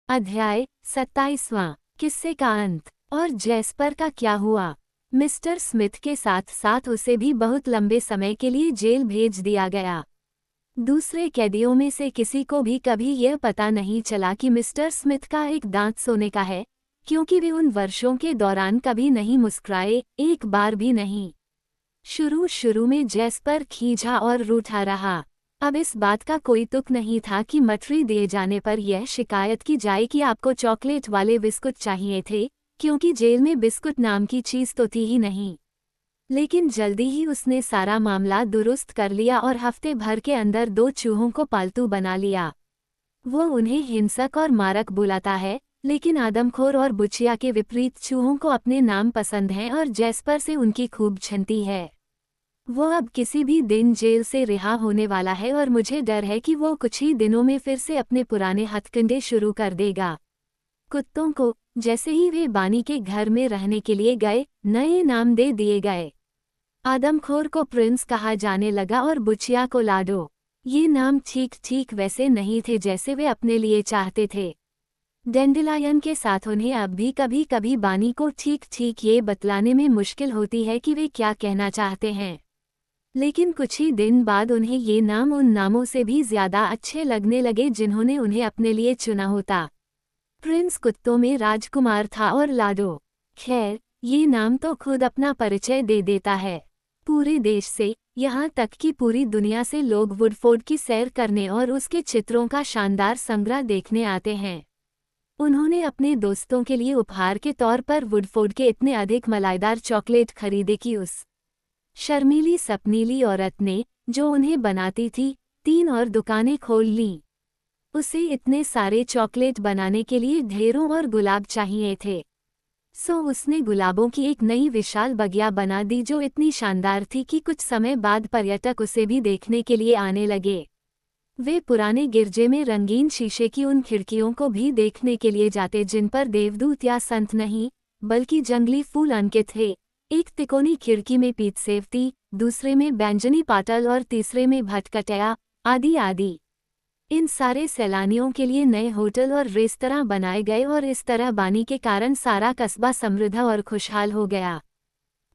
अध्याय 27वां। किस्से का अंत। और जैस्पर का क्या हुआ? मिस्टर स्मिथ के साथ साथ उसे भी बहुत लंबे समय के लिए जेल भेज दिया गया। दूसरे कैदियों में से किसी को भी कभी यह पता नहीं चला कि मिस्टर स्मिथ का एक दांत सोने का है, क्योंकि वे उन वर्षों के दौरान कभी नहीं मुस्कुराए, एक बार भी नहीं। शुरू में जैस्पर खींचा और रूठा रहा। अब इस बात का कोई तुक नहीं था कि मठरी दिए जाने पर यह शिकायत की जाए कि आपको चॉकलेट वाले बिस्कुट चाहिए थे, क्योंकि जेल में बिस्कुट नाम की चीज तो थी ही नहीं। लेकिन जल्दी ही उसने सारा मामला दुरुस्त कर लिया और हफ्ते भर के अंदर 2 चूहों को पालतू बना लिया। वो उन्हें हिंसक और मारक बुलाता है, लेकिन आदमखोर और बुचिया के विपरीत चूहों को अपने नाम पसंद हैं और जैस्पर से उनकी खूब छनती है। वो अब किसी भी दिन जेल से रिहा होने वाला है और मुझे डर है कि वो कुछ ही दिनों में फिर से अपने पुराने हथकंडे शुरू कर देगा। कुत्तों को, जैसे ही वे बानी के घर में रहने के लिए गए, नए नाम दे दिए गए। आदमखोर को प्रिंस कहा जाने लगा और बुचिया को लाडो। ये नाम ठीक ठीक वैसे नहीं थे जैसे वे अपने लिए चाहते थे। डेंडिलायन के साथ उन्हें अब भी कभी कभी बानी को ठीक ठीक ये बतलाने में मुश्किल होती है कि वे क्या कहना चाहते हैं। लेकिन कुछ ही दिन बाद उन्हें ये नाम उन नामों से भी ज्यादा अच्छे लगने लगे जिन्होंने उन्हें अपने लिए चुना होता। प्रिंस कुत्तों में राजकुमार था और लाडो, खैर, ये नाम तो खुद अपना परिचय दे देता है। पूरे देश से, यहाँ तक कि पूरी दुनिया से लोग वुडफोर्ड की सैर करने और उसके चित्रों का शानदार संग्रह देखने आते हैं। उन्होंने अपने दोस्तों के लिए उपहार के तौर पर वुडफोर्ड के इतने अधिक मलाईदार चॉकलेट खरीदे कि उस शर्मीली सपनीली औरत ने, जो उन्हें बनाती थी, 3 और दुकानें खोल लीं। उसे इतने सारे चॉकलेट बनाने के लिए ढेरों और गुलाब चाहिए थे। सो उसने गुलाबों की एक नई विशाल बगिया बना दी जो इतनी शानदार थी कि कुछ समय बाद पर्यटक उसे भी देखने के लिए आने लगे। वे पुराने गिरजे में रंगीन शीशे की उन खिड़कियों को भी देखने के लिए जाते जिन पर देवदूत या संत नहीं, बल्कि जंगली फूल अंकित थे। एक तिकोनी खिड़की में पीत सेवती, दूसरे में बैंजनी पाटल और तीसरे में भटकटया, आदि आदि। इन सारे सैलानियों के लिए नए होटल और रेस्तरां बनाए गए और इस तरह बानी के कारण सारा कस्बा समृद्ध और खुशहाल हो गया।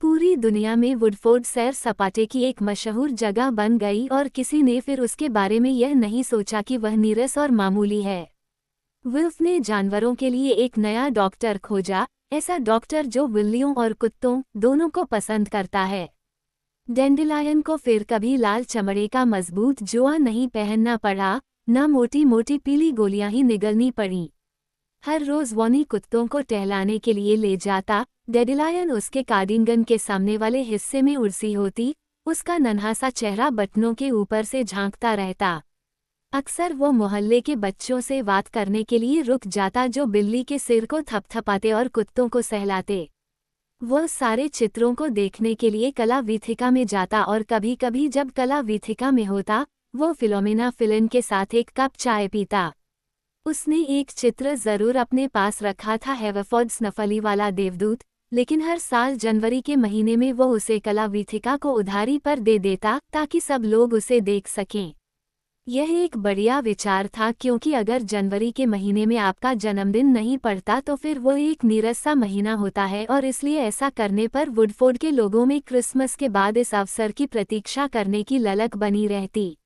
पूरी दुनिया में वुडफोर्ड सैर सपाटे की एक मशहूर जगह बन गई और किसी ने फिर उसके बारे में यह नहीं सोचा कि वह नीरस और मामूली है। विल्फ ने जानवरों के लिए एक नया डॉक्टर खोजा, ऐसा डॉक्टर जो बिल्लियों और कुत्तों दोनों को पसंद करता है। डेंडिलायन को फिर कभी लाल चमड़े का मजबूत जोआ नहीं पहनना पड़ा, न मोटी मोटी पीली गोलियां ही निगलनी पड़ीं। हर रोज वॉनी कुत्तों को टहलाने के लिए ले जाता। डेंडिलायन उसके कार्डिगन के सामने वाले हिस्से में उड़सी होती, उसका नन्हा सा चेहरा बटनों के ऊपर से झांकता रहता। अक्सर वो मोहल्ले के बच्चों से बात करने के लिए रुक जाता जो बिल्ली के सिर को थपथपाते और कुत्तों को सहलाते। वह सारे चित्रों को देखने के लिए कला वीथिका में जाता और कभी कभी जब कला वीथिका में होता, वो फिलोमेना फिलिन के साथ एक कप चाय पीता। उसने एक चित्र जरूर अपने पास रखा था, हेवरफोर्ड स्नफली वाला देवदूत, लेकिन हर साल जनवरी के महीने में वो उसे कला वीथिका को उधारी पर दे देता ताकि सब लोग उसे देख सकें। यह एक बढ़िया विचार था क्योंकि अगर जनवरी के महीने में आपका जन्मदिन नहीं पड़ता तो फिर वो एक नीरस सा महीना होता है और इसलिए ऐसा करने पर वुडफोर्ड के लोगों में क्रिसमस के बाद इस अवसर की प्रतीक्षा करने की ललक बनी रहती।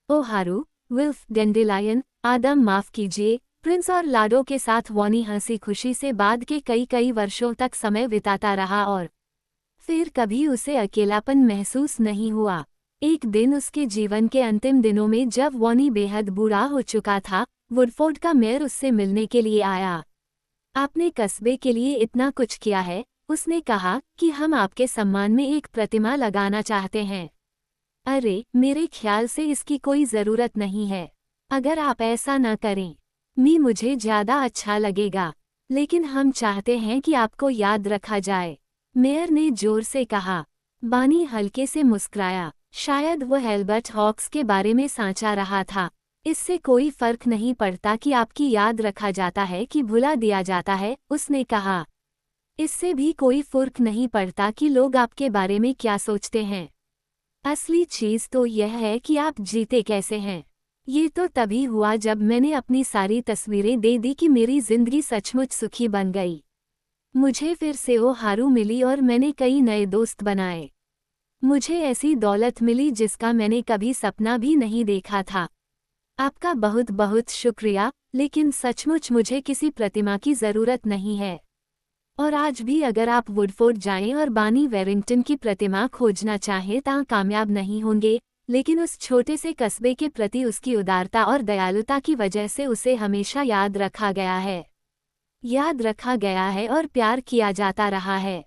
ओ हारू, विल्फ, डेंडिलायन, आदम माफ कीजिए, प्रिंस और लाडो के साथ वॉनी हंसी खुशी से बाद के कई वर्षों तक समय बिताता रहा और फिर कभी उसे अकेलापन महसूस नहीं हुआ। एक दिन उसके जीवन के अंतिम दिनों में जब वॉनी बेहद बूढ़ा हो चुका था, वुडफोर्ड का मेयर उससे मिलने के लिए आया। आपने कस्बे के लिए इतना कुछ किया है, उसने कहा, कि हम आपके सम्मान में एक प्रतिमा लगाना चाहते हैं। अरे, मेरे ख्याल से इसकी कोई जरूरत नहीं है। अगर आप ऐसा न करें, मुझे ज्यादा अच्छा लगेगा। लेकिन हम चाहते हैं कि आपको याद रखा जाए, मेयर ने जोर से कहा। बानी हल्के से मुस्कुराया। शायद वह एल्बर्ट हॉक्स के बारे में सोचा रहा था। इससे कोई फर्क नहीं पड़ता कि आपकी याद रखा जाता है कि भुला दिया जाता है, उसने कहा। इससे भी कोई फर्क नहीं पड़ता कि लोग आपके बारे में क्या सोचते हैं। असली चीज तो यह है कि आप जीते कैसे हैं। ये तो तभी हुआ जब मैंने अपनी सारी तस्वीरें दे दी कि मेरी जिंदगी सचमुच सुखी बन गई। मुझे फिर से वो हारू मिली और मैंने कई नए दोस्त बनाए। मुझे ऐसी दौलत मिली जिसका मैंने कभी सपना भी नहीं देखा था। आपका बहुत बहुत शुक्रिया, लेकिन सचमुच मुझे किसी प्रतिमा की ज़रूरत नहीं है। और आज भी अगर आप वुडफोर्ड जाएं और बानी वेरिंगटन की प्रतिमा खोजना चाहें तो कामयाब नहीं होंगे, लेकिन उस छोटे से कस्बे के प्रति उसकी उदारता और दयालुता की वजह से उसे हमेशा याद रखा गया है और प्यार किया जाता रहा है।